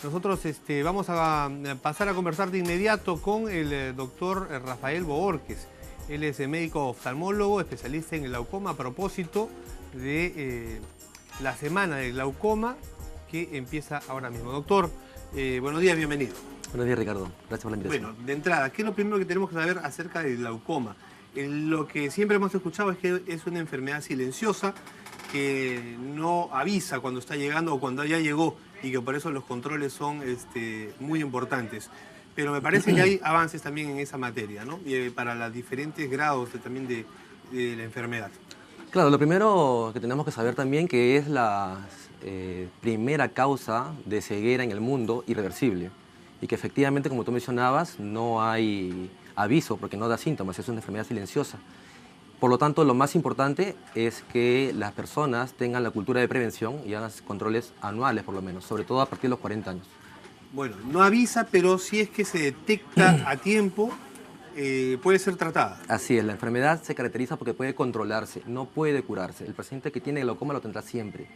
Nosotros vamos a pasar a conversar de inmediato con el doctor Rafael Bohórquez. Él es médico oftalmólogo, especialista en el glaucoma, a propósito de la semana del glaucoma que empieza ahora mismo. Doctor, buenos días, bienvenido. Buenos días, Ricardo. Gracias por la invitación. Bueno, de entrada, ¿qué es lo primero que tenemos que saber acerca del glaucoma? Lo que siempre hemos escuchado es que es una enfermedad silenciosa que no avisa cuando está llegando o cuando ya llegó y que por eso los controles son muy importantes. Pero me parece que hay avances también en esa materia, ¿no? Para los diferentes grados también de la enfermedad. Claro, lo primero que tenemos que saber también que es la primera causa de ceguera en el mundo irreversible y que efectivamente, como tú mencionabas, no hay aviso porque no da síntomas, es una enfermedad silenciosa. Por lo tanto, lo más importante es que las personas tengan la cultura de prevención y hagan controles anuales por lo menos, sobre todo a partir de los 40 años. Bueno, no avisa, pero si es que se detecta a tiempo, puede ser tratada. Así es, la enfermedad se caracteriza porque puede controlarse, no puede curarse. El paciente que tiene glaucoma lo tendrá siempre,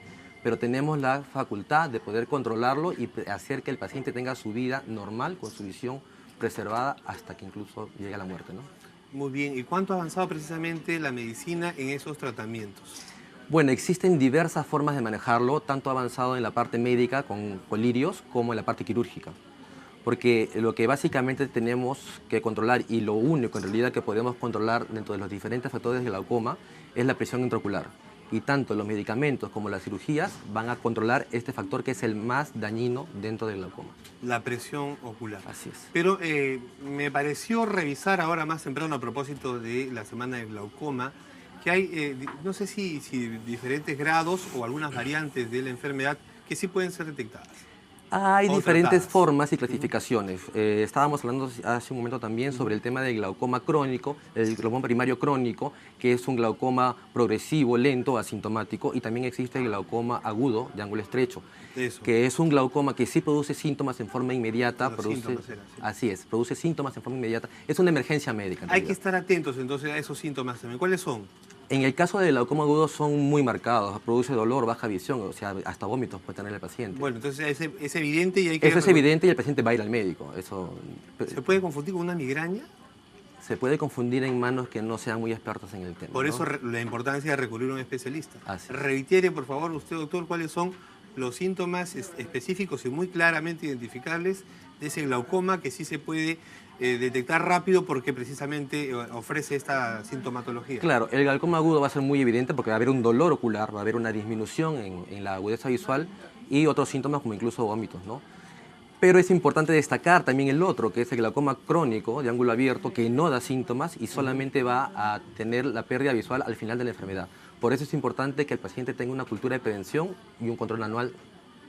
pero tenemos la facultad de poder controlarlo y hacer que el paciente tenga su vida normal, con su visión preservada hasta que incluso llegue a la muerte, ¿no? Muy bien, ¿y cuánto ha avanzado precisamente la medicina en esos tratamientos? Bueno, existen diversas formas de manejarlo, tanto avanzado en la parte médica con colirios como en la parte quirúrgica. Porque lo que básicamente tenemos que controlar y lo único en realidad que podemos controlar dentro de los diferentes factores de glaucoma es la presión intraocular. Y tanto los medicamentos como las cirugías van a controlar este factor que es el más dañino dentro del glaucoma. La presión ocular. Así es. Pero me pareció revisar ahora más temprano a propósito de la semana del glaucoma que hay, no sé si diferentes grados o algunas variantes de la enfermedad que sí pueden ser detectadas. Hay diferentes tratadas. formas y clasificaciones. Estábamos hablando hace un momento también sobre el tema del glaucoma crónico, el glaucoma primario crónico, que es un glaucoma progresivo, lento, asintomático, y también existe el glaucoma agudo de ángulo estrecho, que es un glaucoma que sí produce síntomas en forma inmediata. Así es, produce síntomas en forma inmediata. Es una emergencia médica. Hay que estar atentos entonces a esos síntomas también. ¿Cuáles son? En el caso del glaucoma agudo son muy marcados, produce dolor, baja visión, o sea, hasta vómitos puede tener el paciente. Bueno, entonces es evidente y hay que... Eso es evidente y el paciente va a ir al médico. Eso... ¿Se puede confundir con una migraña? Se puede confundir en manos que no sean muy expertas en el tema. Por eso la importancia de recurrir a un especialista. Así. Reitere, por favor, usted, doctor, cuáles son los síntomas específicos y muy claramente identificables de ese glaucoma que sí se puede detectar rápido porque precisamente ofrece esta sintomatología. Claro, el glaucoma agudo va a ser muy evidente porque va a haber un dolor ocular, va a haber una disminución en la agudeza visual y otros síntomas como incluso vómitos, ¿no? Pero es importante destacar también el otro, que es el glaucoma crónico de ángulo abierto, que no da síntomas y solamente va a tener la pérdida visual al final de la enfermedad. Por eso es importante que el paciente tenga una cultura de prevención y un control anual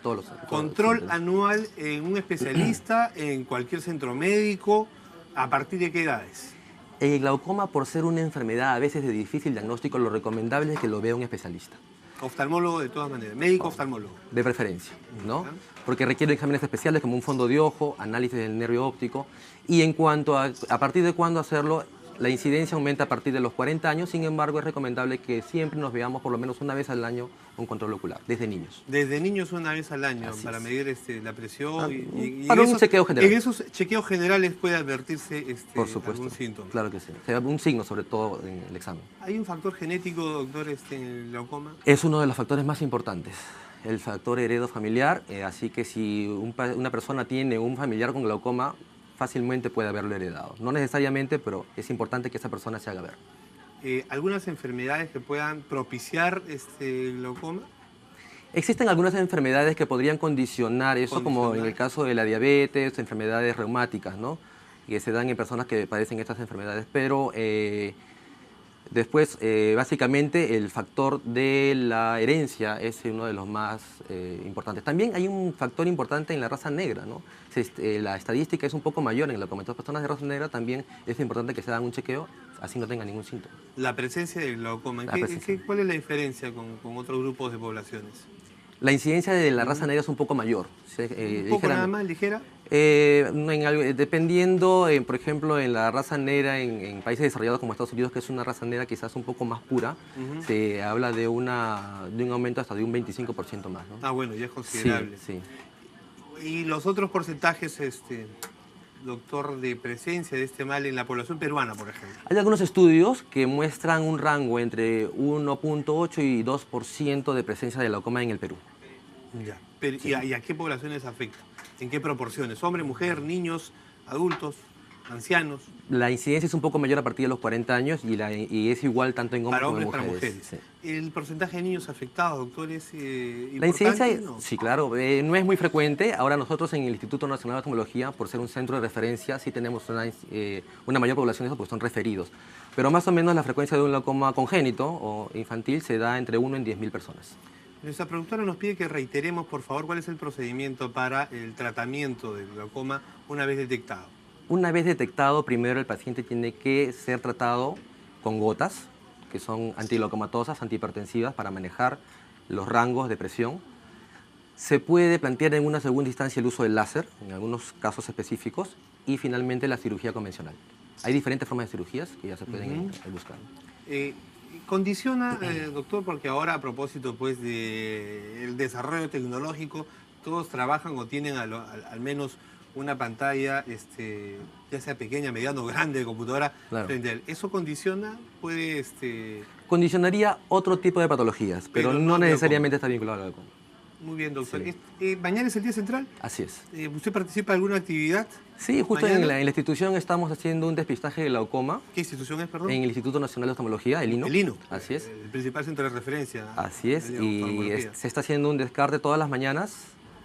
todos los años. Control anual en un especialista, en cualquier centro médico, ¿a partir de qué edades? El glaucoma, por ser una enfermedad a veces de difícil diagnóstico, lo recomendable es que lo vea un especialista. Oftalmólogo de todas maneras, médico oftalmólogo. De preferencia, ¿no? Porque requiere exámenes especiales como un fondo de ojo, análisis del nervio óptico. Y en cuanto a partir de cuándo hacerlo, la incidencia aumenta a partir de los 40 años, sin embargo es recomendable que siempre nos veamos por lo menos una vez al año un control ocular, desde niños. Desde niños una vez al año, Así para es. medir la presión. Para un chequeo general. En esos chequeos generales puede advertirse por supuesto, algún síntoma. Claro que sí. Un signo sobre todo en el examen. ¿Hay un factor genético, doctor, en el glaucoma? Es uno de los factores más importantes. El factor heredofamiliar, así que si una persona tiene un familiar con glaucoma, fácilmente puede haberlo heredado. No necesariamente, pero es importante que esa persona se haga ver. ¿Algunas enfermedades que puedan propiciar glaucoma? Existen algunas enfermedades que podrían condicionar eso, como en el caso de la diabetes, enfermedades reumáticas, ¿no? Que se dan en personas que padecen estas enfermedades, pero después, básicamente, el factor de la herencia es uno de los más importantes. También hay un factor importante en la raza negra, ¿no? La estadística es un poco mayor en el glaucoma. Las personas de raza negra también es importante que se hagan un chequeo, así no tengan ningún síntoma. La presencia del glaucoma, ¿cuál es la diferencia con otros grupos de poblaciones? La incidencia de la raza negra es un poco mayor. ¿Un poco nada más, ligera? Dependiendo, por ejemplo, en la raza negra en países desarrollados como Estados Unidos, que es una raza negra quizás un poco más pura, se habla de un aumento hasta de un 25% más, ¿no? Ah, bueno, ya es considerable. Sí, sí. Y los otros porcentajes, doctor, de presencia de este mal en la población peruana, por ejemplo. Hay algunos estudios que muestran un rango entre 1.8 y 2% de presencia de glaucoma en el Perú. Ya. Pero, sí. ¿Y a qué poblaciones afecta? ¿En qué proporciones? ¿Hombre, mujer, niños, adultos, ancianos? La incidencia es un poco mayor a partir de los 40 años y es igual tanto en hombres como en mujeres. Para mujeres. Sí. ¿El porcentaje de niños afectados, doctor, es importante? La incidencia, ¿no? sí, claro, no es muy frecuente. Ahora nosotros en el Instituto Nacional de Oftalmología, por ser un centro de referencia, sí tenemos una mayor población de eso porque son referidos. Pero más o menos la frecuencia de un glaucoma congénito o infantil se da entre 1 en 10.000 personas. Nuestra productora nos pide que reiteremos, por favor, cuál es el procedimiento para el tratamiento del glaucoma una vez detectado. Una vez detectado, primero el paciente tiene que ser tratado con gotas, que son antiglaucomatosas, antihipertensivas, para manejar los rangos de presión. Se puede plantear en una segunda instancia el uso del láser, en algunos casos específicos, y finalmente la cirugía convencional. Hay diferentes formas de cirugías que ya se pueden buscar. Condiciona, doctor, porque ahora a propósito pues del desarrollo tecnológico, todos trabajan o tienen al menos una pantalla, ya sea pequeña, mediana o grande de computadora, claro, frente a él. ¿Eso condiciona? ¿Puede...? Condicionaría otro tipo de patologías, pero no necesariamente está vinculado al glaucoma. Muy bien, doctor. Sí. ¿Mañana es el día central? Así es. ¿Usted participa en alguna actividad? Sí, justo en la institución estamos haciendo un despistaje de glaucoma. ¿Qué institución es, perdón? En el Instituto Nacional de Oftalmología, el INO. El INO. Así es. El principal centro de referencia. Así es, y se está haciendo un descarte todas las mañanas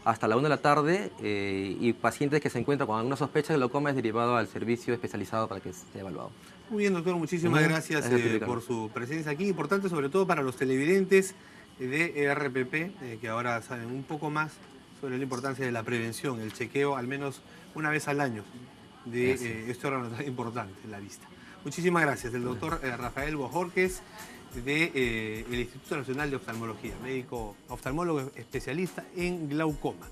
hasta la 1 de la tarde y pacientes que se encuentran con alguna sospecha de glaucoma es derivado al servicio especializado para que sea evaluado. Muy bien, doctor, muchísimas gracias por su presencia aquí. Importante sobre todo para los televidentes de RPP, que ahora saben un poco más sobre la importancia de la prevención, el chequeo al menos una vez al año de este órgano tan importante, la vista. Muchísimas gracias. El doctor Rafael Bojorquez del Instituto Nacional de Oftalmología, médico oftalmólogo especialista en glaucoma.